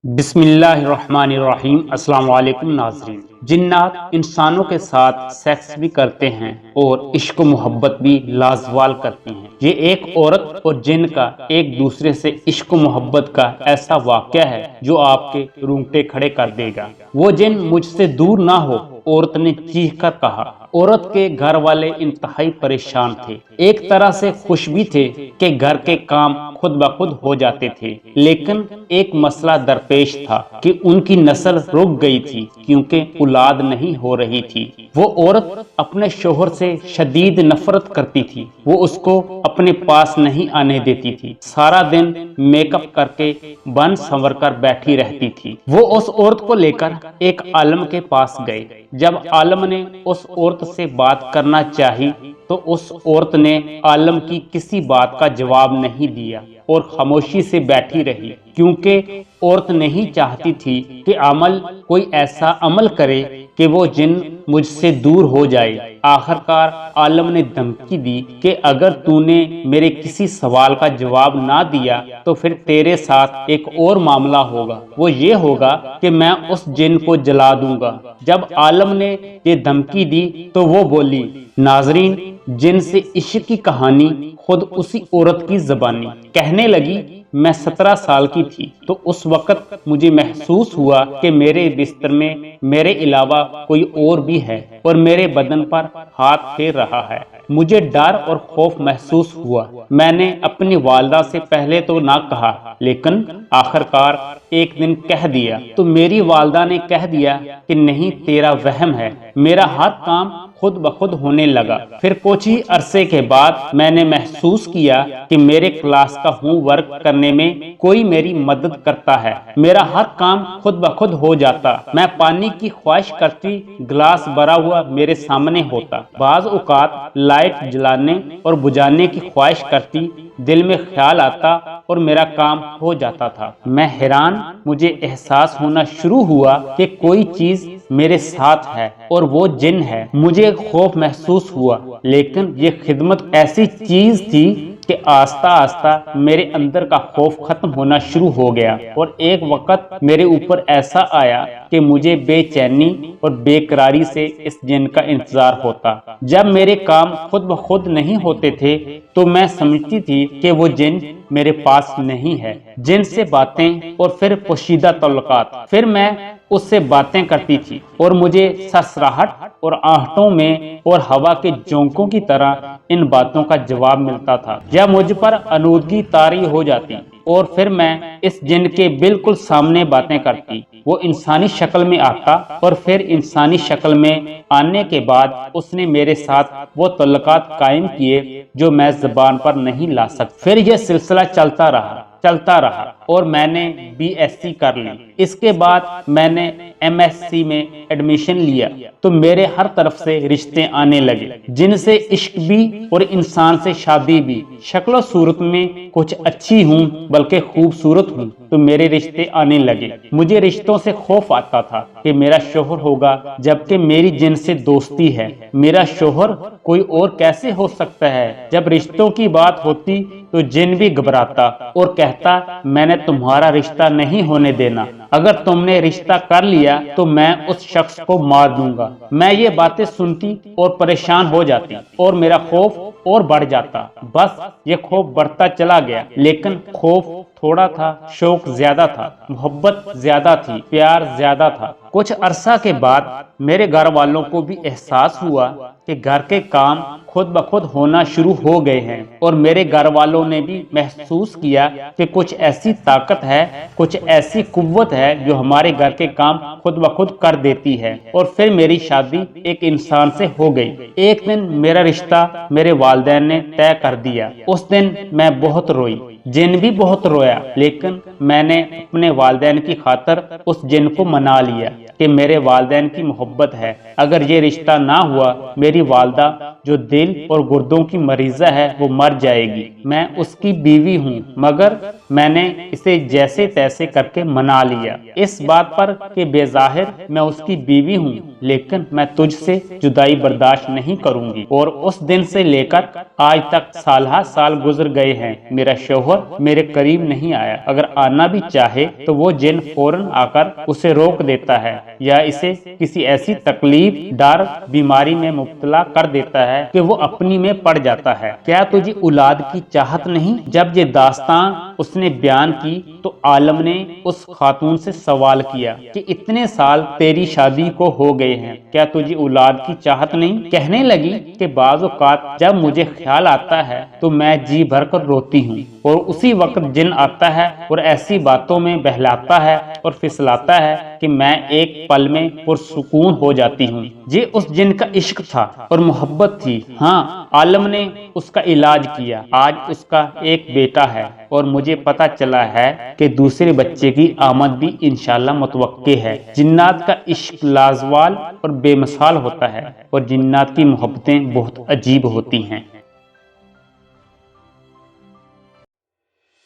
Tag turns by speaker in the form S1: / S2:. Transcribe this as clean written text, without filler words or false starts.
S1: بسم اللہ الرحمن الرحیم۔ السلام علیکم ناظرین۔ جنات انسانوں کے ساتھ سیکس بھی کرتے ہیں اور عشق و محبت بھی لازوال کرتی ہیں۔ یہ ایک عورت اور جن کا ایک دوسرے سے عشق و محبت کا ایسا واقعہ ہے جو آپ کے رونگٹے کھڑے کر دے گا۔ وہ جن مجھ سے دور نہ ہو، عورت نے چیخ کر کہا۔ عورت کے گھر والے انتہائی پریشان تھے، ایک طرح سے خوش بھی تھے کہ گھر کے کام خود بخود ہو جاتے تھے، لیکن ایک مسئلہ درپیش تھا کہ ان کی نسل رک گئی تھی کیونکہ اولاد نہیں ہو رہی تھی۔ وہ عورت اپنے شوہر سے شدید نفرت کرتی تھی، وہ اس کو اپنے پاس نہیں آنے دیتی تھی، سارا دن میک اپ کر کے بن سنور کر بیٹھی رہتی تھی۔ وہ اس عورت کو لے کر ایک عالم کے پاس گئے۔ جب عالم نے اس عورت سے بات کرنا چاہی تو اس عورت نے عالم کی کسی بات کا جواب نہیں دیا اور خاموشی سے بیٹھی رہی، کیونکہ عورت نہیں چاہتی تھی کہ کوئی ایسا عمل کرے کہ وہ جن مجھ سے دور ہو جائے۔ آخرکار عالم نے دھمکی دی کہ اگر تو نے میرے کسی سوال کا جواب نہ دیا تو پھر تیرے ساتھ ایک اور معاملہ ہوگا، وہ یہ ہوگا کہ میں اس جن کو جلا دوں گا۔ جب عالم نے یہ دھمکی دی تو وہ بولی۔ ناظرین، جن سے عشق کی کہانی خود اسی عورت کی زبانی کہنے لگی۔ میں 17 سال کی تھی تو اس وقت مجھے محسوس ہوا کہ میرے بستر میں میرے علاوہ کوئی اور بھی ہے اور میرے بدن پر ہاتھ پھیر رہا ہے۔ مجھے ڈر اور خوف محسوس ہوا۔ میں نے اپنی والدہ سے پہلے تو نہ کہا، لیکن آخرکار ایک دن کہہ دیا تو میری والدہ نے کہہ دیا کہ نہیں، تیرا وہم ہے۔ میرا ہر کام خود بخود ہونے لگا۔ پھر کچھ ہی عرصے کے بعد میں نے محسوس کیا کہ میرے کلاس کا ہوم ورک کرنے میں کوئی میری مدد کرتا ہے۔ میرا ہر کام خود بخود ہو جاتا۔ میں پانی کی خواہش کرتی، گلاس بھرا ہوا میرے سامنے ہوتا۔ بعض اوقات لائٹ جلانے اور بجھانے کی خواہش کرتی، دل میں خیال آتا اور میرا کام ہو جاتا تھا۔ میں حیران، مجھے احساس ہونا شروع ہوا کہ کوئی چیز میرے ساتھ ہے اور وہ جن ہے۔ مجھے خوف محسوس ہوا، لیکن یہ خدمت ایسی چیز تھی کہ آہستہ آہستہ میرے اندر کا خوف ختم ہونا شروع ہو گیا، اور ایک وقت میرے اوپر ایسا آیا کہ مجھے بے چینی اور بے قراری سے اس جن کا انتظار ہوتا۔ جب میرے کام خود بخود نہیں ہوتے تھے تو میں سمجھتی تھی کہ وہ جن میرے پاس نہیں ہے۔ جن سے باتیں اور پھر پوشیدہ تعلقات۔ پھر میں اس سے باتیں کرتی تھی اور مجھے سرسراہٹ اور آہٹوں میں اور ہوا کے جھونکوں کی طرح ان باتوں کا جواب ملتا تھا، یا مجھ پر آلودگی طاری ہو جاتی، اور پھر میں اس جن کے بالکل سامنے باتیں کرتی۔ وہ انسانی شکل میں آتا اور پھر انسانی شکل میں آنے کے بعد اس نے میرے ساتھ وہ تعلقات قائم کیے جو میں زبان پر نہیں لا سکتا۔ پھر یہ سلسلہ چلتا رہا اور میں نے BSc کر لی۔ اس کے بعد میں نے MSc میں ایڈمیشن لیا تو میرے ہر طرف سے رشتے آنے لگے، جن سے عشق بھی اور انسان سے شادی بھی۔ شکل و صورت میں کچھ اچھی ہوں بلکہ خوبصورت ہوں تو میرے رشتے آنے لگے۔ مجھے رشتوں سے خوف آتا تھا کہ میرا شوہر ہوگا جبکہ میری جن سے دوستی ہے۔ میرا شوہر کوئی اور کیسے ہو سکتا ہے؟ جب رشتوں کی بات ہوتی تو جن بھی گھبراتا اور کہتا، میں نے تمہارا رشتہ نہیں ہونے دینا، اگر تم نے رشتہ کر لیا تو میں اس شخص کو مار دوں گا۔ میں یہ باتیں سنتی اور پریشان ہو جاتی اور میرا خوف اور بڑھ جاتا۔ بس یہ خوف بڑھتا چلا گیا، لیکن خوف تھوڑا تھا، شوق زیادہ تھا، محبت زیادہ تھی، پیار زیادہ تھا۔ کچھ عرصہ کے بعد میرے گھر والوں کو بھی احساس ہوا کہ گھر کے کام خود بخود ہونا شروع ہو گئے ہیں، اور میرے گھر والوں نے بھی محسوس کیا کہ کچھ ایسی طاقت ہے، کچھ ایسی قوت ہے جو ہمارے گھر کے کام خود بخود کر دیتی ہے۔ اور پھر میری شادی ایک انسان سے ہو گئی۔ ایک دن میرا رشتہ میرے والدین نے طے کر دیا۔ اس دن میں بہت روئی، جن بھی بہت رویا، لیکن میں نے اپنے والدین کی خاطر اس جن کو منا لیا کہ میرے والدین کی محبت ہے۔ اگر یہ رشتہ نہ ہوا، میری والدہ جو دل اور گردوں کی مریضہ ہے وہ مر جائے گی۔ میں اس کی بیوی ہوں، مگر میں نے اسے جیسے تیسے کر کے منا لیا۔ دیا اس بات پر کہ بظاہر میں اس کی بیوی ہوں، لیکن میں تجھ سے جدائی برداشت نہیں کروں گی۔ اور اس دن سے لے کر آج تک سالہ سال گزر گئے ہیں، میرا شوہر میرے قریب نہیں آیا۔ اگر آنا بھی چاہے تو وہ جن فوراً آ کر اسے روک دیتا ہے یا اسے کسی ایسی تکلیف دار بیماری میں مبتلا کر دیتا ہے کہ وہ اپنی میں پڑ جاتا ہے۔ کیا تجھے اولاد کی چاہت نہیں؟ جب یہ داستان اس نے بیان کی تو عالم نے اس خاتون سے سوال کیا کہ اتنے سال تیری شادی کو ہو گئے ہیں، کیا تجھے اولاد کی چاہت نہیں؟ کہنے لگی کہ بعض اوقات جب مجھے خیال آتا ہے تو میں جی بھر کر روتی ہوں، اور اسی وقت جن آتا ہے اور ایسی باتوں میں بہلاتا ہے اور پھسلاتا ہے کہ میں ایک پل میں پرسکون ہو جاتی ہوں۔ یہ اس جن کا عشق تھا اور محبت تھی۔ ہاں، عالم نے اس کا علاج کیا، آج اس کا ایک بیٹا ہے، اور مجھے پتہ چلا ہے کہ دوسرے بچے کی آمد بھی انشاءاللہ متوقع ہے۔ جنات کا عشق لازوال اور بے مثال ہوتا ہے، اور جنات کی محبتیں بہت عجیب ہوتی ہیں۔